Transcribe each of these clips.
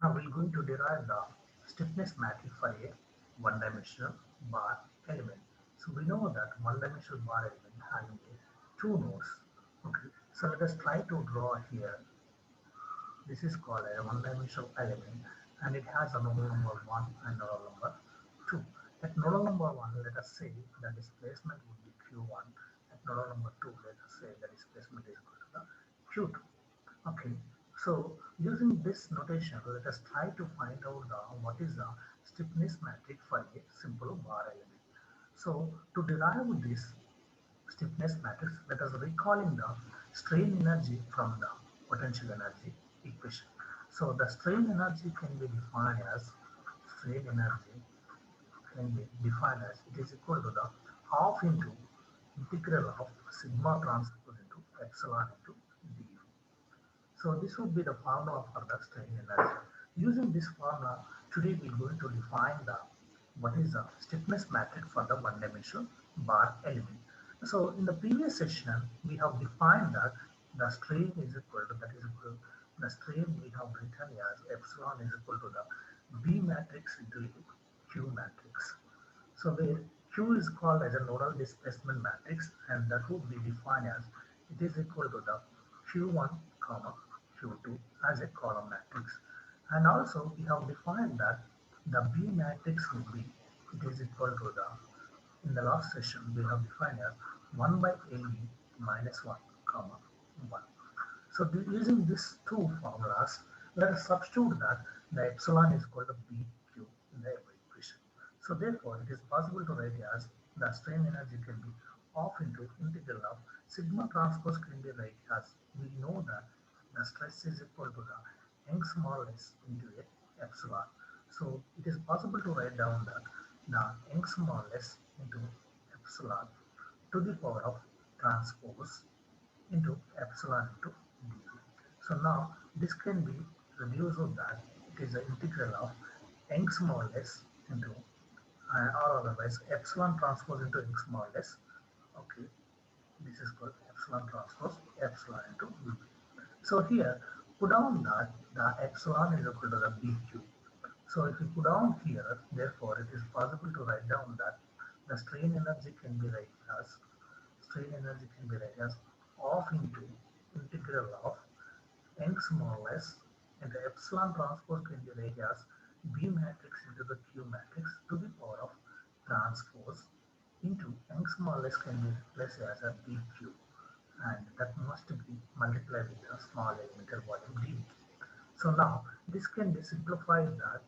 Now we're going to derive the stiffness matrix for a one-dimensional bar element. So we know that one-dimensional bar element having a two nodes. Okay, so let us try to draw here. This is called a one-dimensional element, and it has a nodal number 1 and nodal number 2. At nodal number 1, let us say the displacement would be q1. At nodal number 2, let us say the displacement is equal to the q2. Okay, so using this notation, let us try to find out what is the stiffness matrix for a simple bar element. So to derive this stiffness matrix, let us recalling the strain energy from the potential energy equation. So the strain energy can be defined as strain energy can be defined as it is equal to the half into integral of sigma transpose into epsilon into dV. So this would be the formula for the strain energy. Using this formula, today we are going to define the what is the stiffness matrix for the one-dimensional bar element. So in the previous session, we have defined that the strain is equal to the strain we have written as epsilon is equal to the B matrix into Q matrix. So where Q is called as a nodal displacement matrix, and that would be defined as it is equal to the Q1 comma Q2 as a column matrix. And also we have defined that the B matrix would be it is equal to the in the last session we have defined as 1 by AB minus 1 comma 1. So using these two formulas, let us substitute that the epsilon is equal to BQ in the equation. So therefore, it is possible to write as the strain energy can be half into integral of sigma transpose can be write as we know that the stress is equal to the Young's modulus into a epsilon. So it is possible to write down that the Young's modulus into epsilon to the power of transpose into epsilon into dV. So now this can be reduced to that it is the integral of Young's modulus into or otherwise epsilon transpose into Young's modulus. Okay, this is called epsilon transpose epsilon into dV. So here put down that the epsilon is equal to the BQ. So if you put down here, therefore it is possible to write down that the strain energy can be written as half into integral of Young's modulus and the epsilon transpose can be written as B matrix into the Q matrix to the power of transpose into Young's modulus can be replaced as a BQ, and that must be multiplied with a small elemental volume dV. So now this can be simplified that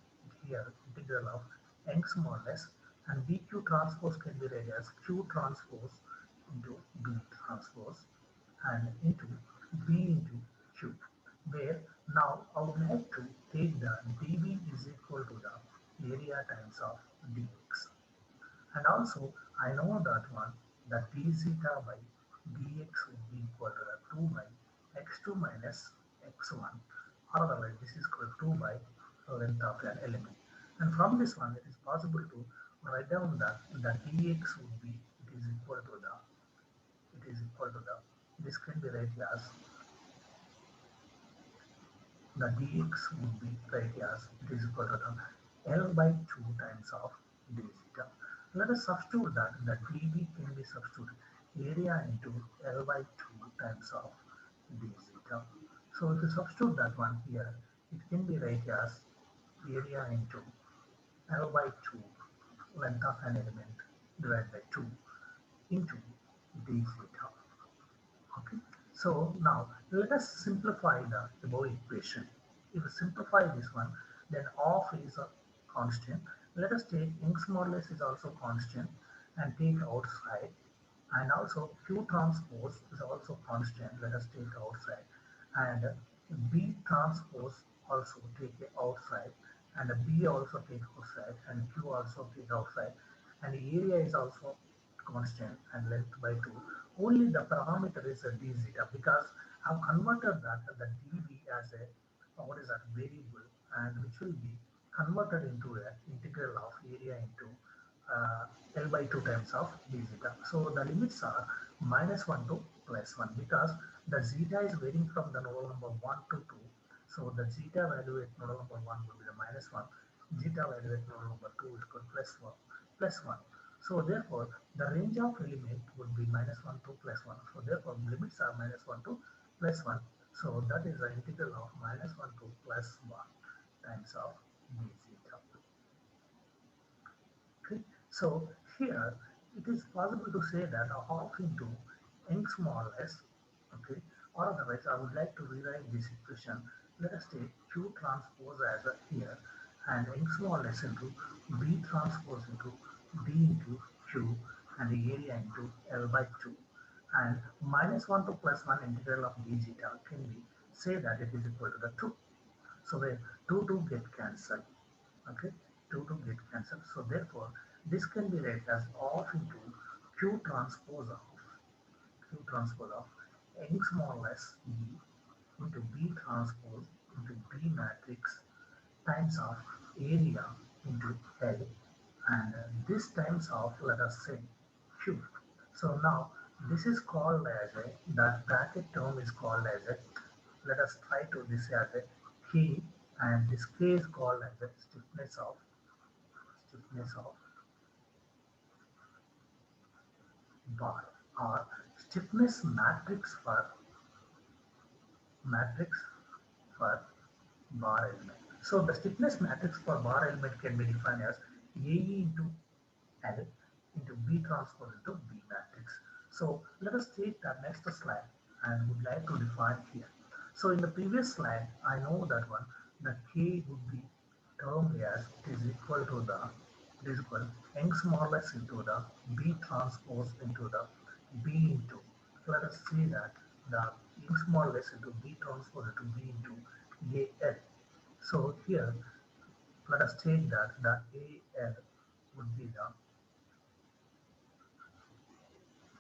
here integral of Young's modulus and BQ transpose can be read as Q transpose into B transpose and into B into Q, where now I would like to take the dV is equal to the area times of dx. And also I know that one that d zeta by dx would be equal to the 2 by x2 minus x1, or otherwise this is equal to 2 by length of an element. And from this one it is possible to write down that the dx would be it is equal to the this can be written as the dx would be written as it is equal to the L by 2 times of d zeta. Let us substitute that the dV can be substituted area into L by 2 times of d zeta. So if you substitute that one here, it can be written as area into L by 2 length of an element divided by 2 into d zeta. Okay. So now let us simplify the above equation. If we simplify this one, then off is a constant. Let us take Young's modulus is also constant and take outside, and also Q transpose is also constant. Let us take outside, and B transpose also take outside, and B also take outside, and Q also take outside, and the area is also constant and length by 2. Only the parameter is a d zeta because I have converted that the dV as a what is that variable, and which will be converted into an integral of area into L by 2 times of d zeta. So the limits are -1 to +1 because the zeta is varying from the nodal number 1 to 2, So the zeta value at node number 1 will be the minus 1. Zeta value at node number 2 is equal to plus 1. Plus 1. So therefore, the range of element would be minus 1 to plus 1. So therefore, limits are minus 1 to plus 1. So that is the integral of minus 1 to plus 1 times of d zeta. Okay. So here it is possible to say that half into n small s, okay, or otherwise I would like to rewrite this equation. Let us take q transpose as a here and n small s into b transpose into d into q and the area into L by 2 and minus 1 to plus 1 integral of d zeta can be say that it is equal to the 2. So where 2 get cancelled, okay, 2 get cancelled. So therefore, this can be read as off into Q transpose of n small s E into B transpose into B matrix times of area into L and this times of let us say Q. So now this is called as a that bracket term is called as a let us try to this as a K and this K is called as a stiffness of bar or stiffness matrix for bar element. So the stiffness matrix for bar element can be defined as AE into L into B transpose into B matrix. So let us take the next slide and would like to define here. So in the previous slide, I know that one, the K would be termed as it is equal to the it is equal n smallest into the B transpose into the B into. Let us see that the n smallest into B transpose into B into AL. So here let us take that the AL would be the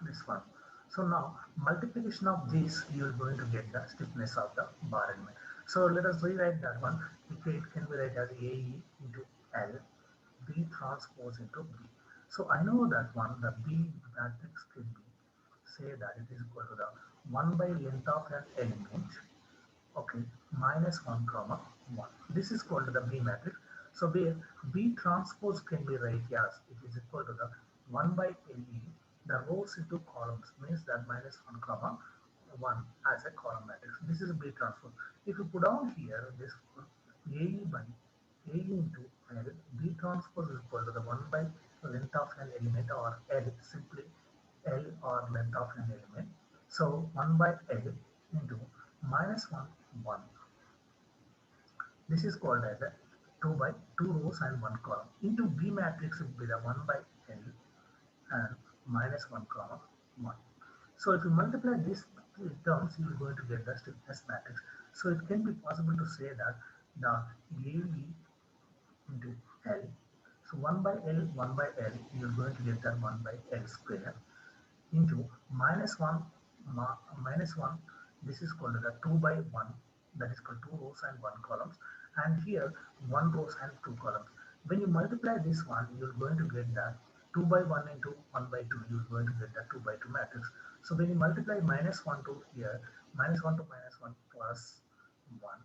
this one. So now multiplication of this you are going to get the stiffness of the bar element. So let us rewrite that one. It can be written as AE into L B transpose into B. So I know that one the B matrix could be say that it is equal to the 1 by length of an element, okay, minus 1 comma 1. This is called the B matrix. So where B transpose can be write as it is equal to the 1 by LE, the rows into columns means that minus 1 comma 1 as a column matrix. This is B transpose. If you put down here this AE by AE into L, B transpose is equal to the 1 by length of an element or L, simply L or length of an element. So 1 by L into minus 1, 1. This is called as a 2 by 2 rows and 1 column. Into B matrix would be the 1 by L and minus 1 comma 1. So if you multiply these terms, you are going to get the stiffness matrix. So it can be possible to say that the AE into L. So 1 by L, 1 by L, you are going to get that 1 by L square into minus 1 minus 1, this is called the 2 by 1, that is called 2 rows and 1 columns, and here 1 rows and 2 columns. When you multiply this one, you're going to get that 2 by 1 into 1 by 2, you're going to get that 2 by 2 matrix. So when you multiply minus 1 to here, minus 1 to minus 1 plus 1.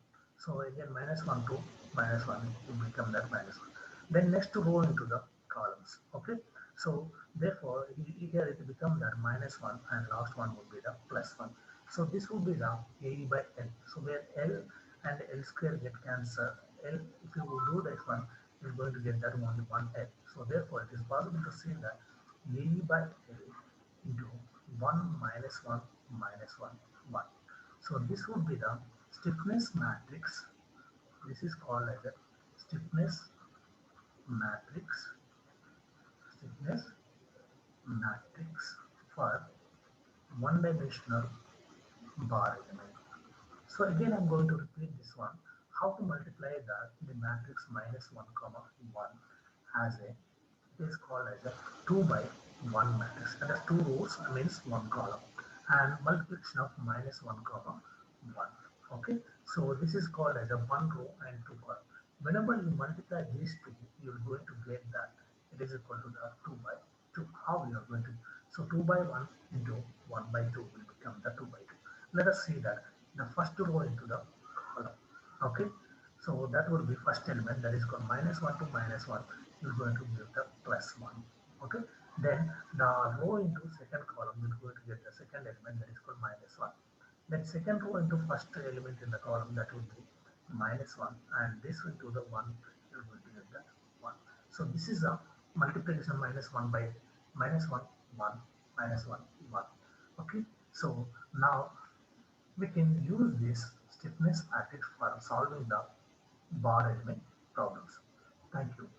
So again minus 1 to minus 1 will become that minus 1. Then next row into the columns. Okay. So therefore here it becomes that minus 1 and last one would be the plus 1. So this would be the AE by L. So where L and L square get cancelled, L if you will do this one, you're going to get that only 1L. So therefore it is possible to say that AE by L into 1 minus 1 minus 1 1. So this would be the stiffness matrix. This is called as a stiffness matrix, stiffness matrix for one-dimensional bar element. So again I'm going to repeat this one. How to multiply the matrix minus 1 comma 1 as a it is called as a 2 by 1 matrix, that is 2 rows means 1 column and multiplication of minus 1 comma 1. Okay, so this is called as a 1 row and 2 column. Whenever you multiply these two, you are going to get that it is equal to the 2 by 2. How we are going to, so 2 by 1 into 1 by 2 will become the 2 by 2. Let us see that the first row into the column. Okay, so that would be first element, that is called -1 to -1. You're going to give the +1. Okay, then the row into second column, you're going to get the second element, that is called -1. Then second row into first element in the column, that would be -1, and this into the 1, you're going to get the 1. So this is a multiplication -1 by -1, 1, -1, 1. Okay, so now we can use this stiffness matrix for solving the bar element problems. Thank you.